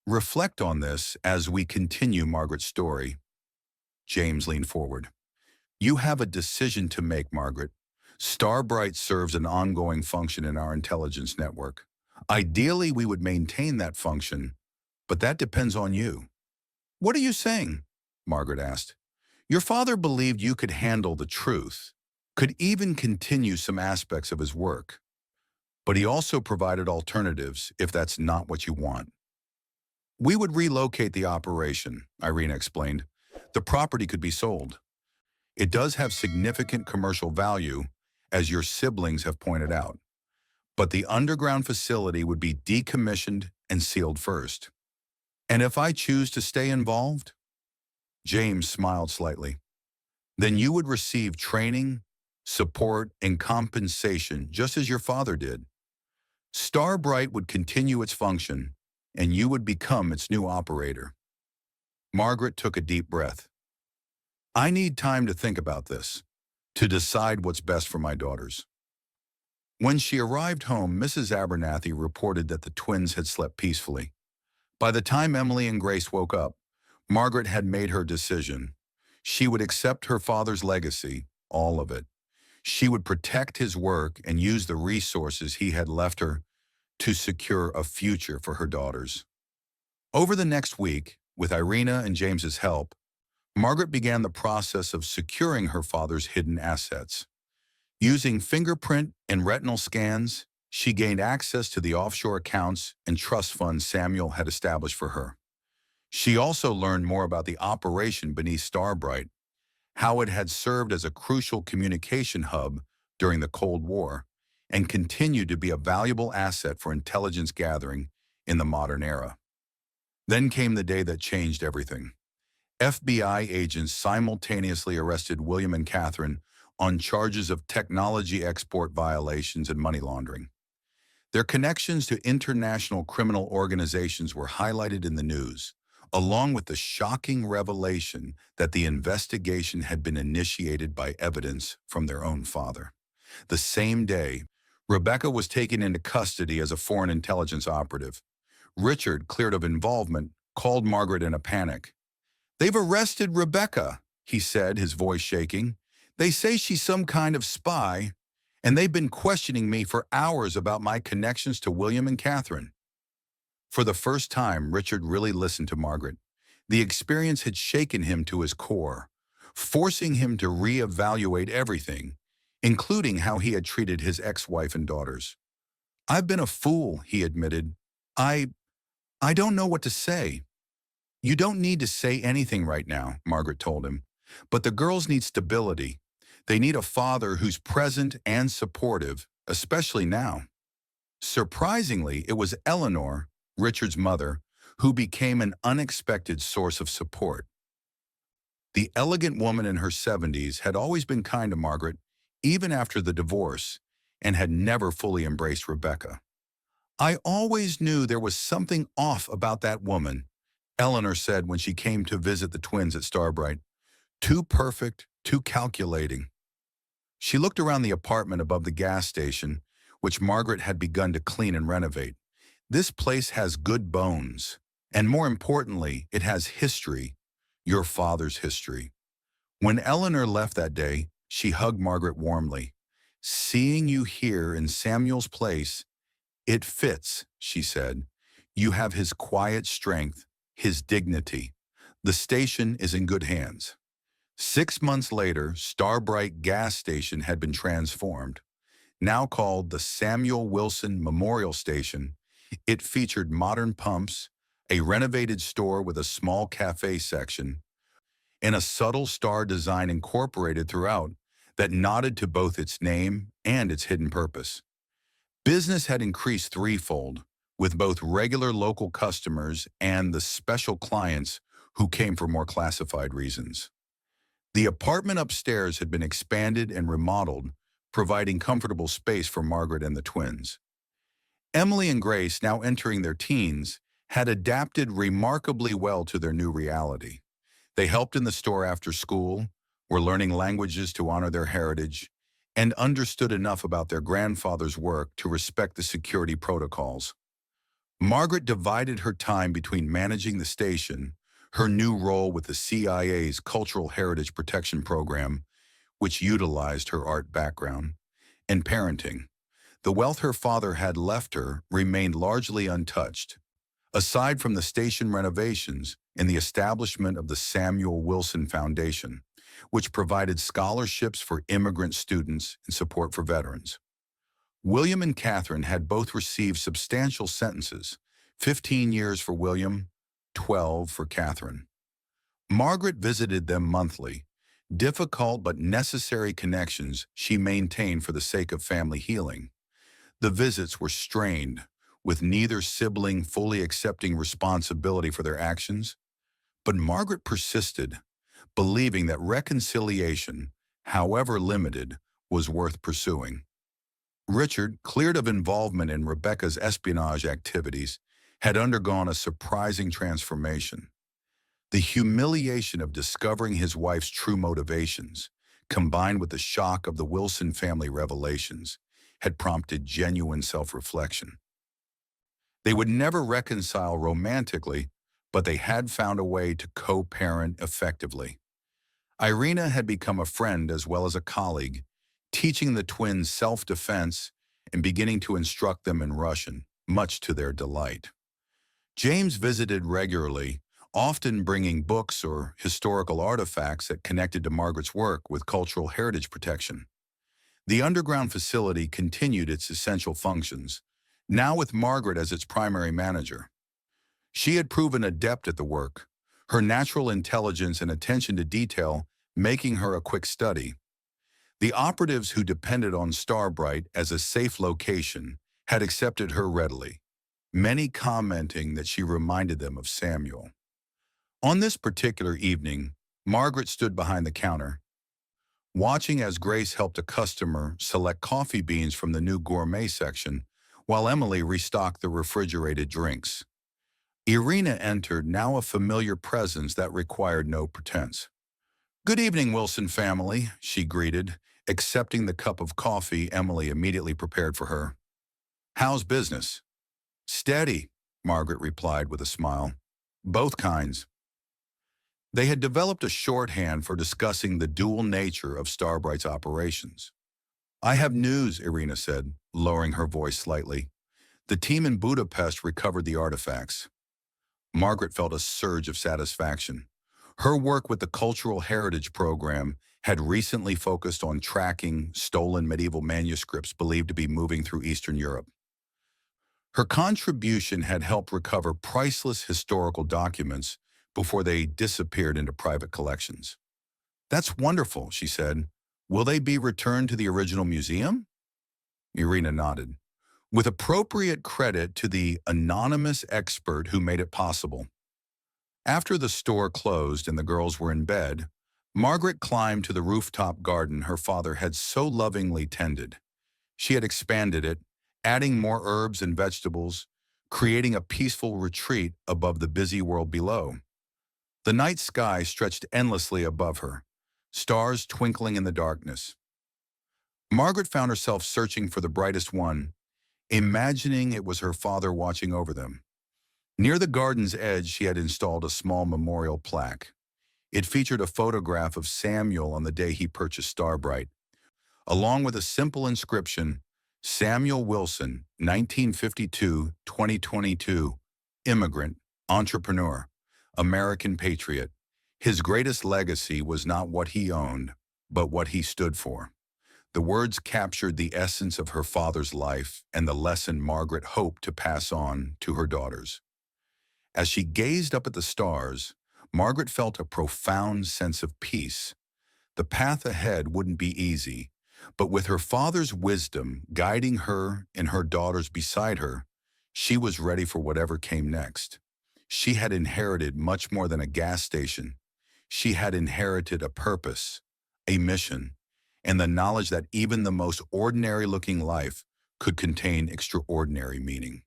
Reflect on this as we continue Margaret's story. James leaned forward. You have a decision to make, Margaret. Starbright serves an ongoing function in our intelligence network. Ideally, we would maintain that function, but that depends on you. What are you saying? Margaret asked. Your father believed you could handle the truth, could even continue some aspects of his work. But he also provided alternatives if that's not what you want. We would relocate the operation, Irina explained. The property could be sold. It does have significant commercial value, as your siblings have pointed out. But the underground facility would be decommissioned and sealed first. And if I choose to stay involved? James smiled slightly. Then you would receive training, support, and compensation just as your father did. Starbright would continue its function, and you would become its new operator. Margaret took a deep breath. I need time to think about this, to decide what's best for my daughters. When she arrived home, Mrs. Abernathy reported that the twins had slept peacefully. By the time Emily and Grace woke up, Margaret had made her decision. She would accept her father's legacy, all of it. She would protect his work and use the resources he had left her to secure a future for her daughters. Over the next week, with Irina and James's help, Margaret began the process of securing her father's hidden assets. Using fingerprint and retinal scans, she gained access to the offshore accounts and trust funds Samuel had established for her. She also learned more about the operation beneath Starbright, how it had served as a crucial communication hub during the Cold War, and continued to be a valuable asset for intelligence gathering in the modern era. Then came the day that changed everything. FBI agents simultaneously arrested William and Catherine on charges of technology export violations and money laundering. Their connections to international criminal organizations were highlighted in the news, along with the shocking revelation that the investigation had been initiated by evidence from their own father. The same day, Rebecca was taken into custody as a foreign intelligence operative. Richard, cleared of involvement, called Margaret in a panic. They've arrested Rebecca, he said, his voice shaking. They say she's some kind of spy, and they've been questioning me for hours about my connections to William and Catherine. For the first time, Richard really listened to Margaret. The experience had shaken him to his core, forcing him to reevaluate everything, including how he had treated his ex-wife and daughters. I've been a fool, he admitted. I don't know what to say. You don't need to say anything right now, Margaret told him. But the girls need stability. They need a father who's present and supportive, especially now. Surprisingly, it was Eleanor, Richard's mother, who became an unexpected source of support. The elegant woman in her 70s had always been kind to Margaret, even after the divorce, and had never fully embraced Rebecca. "I always knew there was something off about that woman," Eleanor said when she came to visit the twins at Starbright. "Too perfect, too calculating." She looked around the apartment above the gas station, which Margaret had begun to clean and renovate. "This place has good bones. And more importantly, it has history, your father's history." When Eleanor left that day, she hugged Margaret warmly. "Seeing you here in Samuel's place, it fits," she said. "You have his quiet strength, his dignity. The station is in good hands." 6 months later, Starbright Gas Station had been transformed. Now called the Samuel Wilson Memorial Station, it featured modern pumps, a renovated store with a small cafe section, and a subtle star design incorporated throughout that nodded to both its name and its hidden purpose. Business had increased threefold, with both regular local customers and the special clients who came for more classified reasons. The apartment upstairs had been expanded and remodeled, providing comfortable space for Margaret and the twins. Emily and Grace, now entering their teens, had adapted remarkably well to their new reality. They helped in the store after school, were learning languages to honor their heritage, and understood enough about their grandfather's work to respect the security protocols. Margaret divided her time between managing the station, her new role with the CIA's Cultural Heritage Protection Program, which utilized her art background, and parenting. The wealth her father had left her remained largely untouched. Aside from the station renovations and the establishment of the Samuel Wilson Foundation, which provided scholarships for immigrant students and support for veterans. William and Catherine had both received substantial sentences, 15 years for William, 12 for Catherine. Margaret visited them monthly, difficult but necessary connections she maintained for the sake of family healing. The visits were strained, with neither sibling fully accepting responsibility for their actions, but Margaret persisted, believing that reconciliation, however limited, was worth pursuing. Richard, cleared of involvement in Rebecca's espionage activities, had undergone a surprising transformation. The humiliation of discovering his wife's true motivations, combined with the shock of the Wilson family revelations, had prompted genuine self-reflection. They would never reconcile romantically, but they had found a way to co-parent effectively. Irina had become a friend as well as a colleague, teaching the twins self-defense and beginning to instruct them in Russian, much to their delight. James visited regularly, often bringing books or historical artifacts that connected to Margaret's work with cultural heritage protection. The underground facility continued its essential functions, now with Margaret as its primary manager. She had proven adept at the work, her natural intelligence and attention to detail making her a quick study. The operatives who depended on Starbright as a safe location had accepted her readily, many commenting that she reminded them of Samuel. On this particular evening, Margaret stood behind the counter, watching as Grace helped a customer select coffee beans from the new gourmet section, while Emily restocked the refrigerated drinks. Irina entered, now a familiar presence that required no pretense. "Good evening, Wilson family," she greeted, accepting the cup of coffee Emily immediately prepared for her. "How's business?" "Steady," Margaret replied with a smile. "Both kinds." They had developed a shorthand for discussing the dual nature of Starbright's operations. "I have news," Irina said, lowering her voice slightly. "The team in Budapest recovered the artifacts." Margaret felt a surge of satisfaction. Her work with the Cultural Heritage Program had recently focused on tracking stolen medieval manuscripts believed to be moving through Eastern Europe. Her contribution had helped recover priceless historical documents before they disappeared into private collections. "That's wonderful," she said. "Will they be returned to the original museum?" Irina nodded. with appropriate credit to the anonymous expert who made it possible. After the store closed and the girls were in bed, Margaret climbed to the rooftop garden her father had so lovingly tended. She had expanded it, adding more herbs and vegetables, creating a peaceful retreat above the busy world below. The night sky stretched endlessly above her, stars twinkling in the darkness. Margaret found herself searching for the brightest one, imagining it was her father watching over them. Near the garden's edge, she had installed a small memorial plaque. It featured a photograph of Samuel on the day he purchased Starbright, along with a simple inscription, Samuel Wilson, 1952-2022, immigrant, entrepreneur, American patriot. His greatest legacy was not what he owned, but what he stood for. The words captured the essence of her father's life and the lesson Margaret hoped to pass on to her daughters. As she gazed up at the stars, Margaret felt a profound sense of peace. The path ahead wouldn't be easy, but with her father's wisdom guiding her and her daughters beside her, she was ready for whatever came next. She had inherited much more than a gas station. She had inherited a purpose, a mission, and the knowledge that even the most ordinary-looking life could contain extraordinary meaning.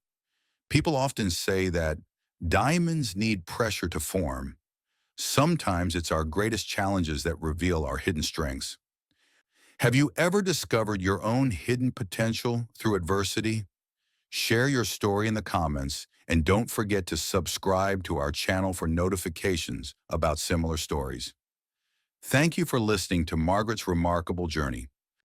People often say that diamonds need pressure to form. Sometimes it's our greatest challenges that reveal our hidden strengths. Have you ever discovered your own hidden potential through adversity? Share your story in the comments, and don't forget to subscribe to our channel for notifications about similar stories. Thank you for listening to Margaret's remarkable journey.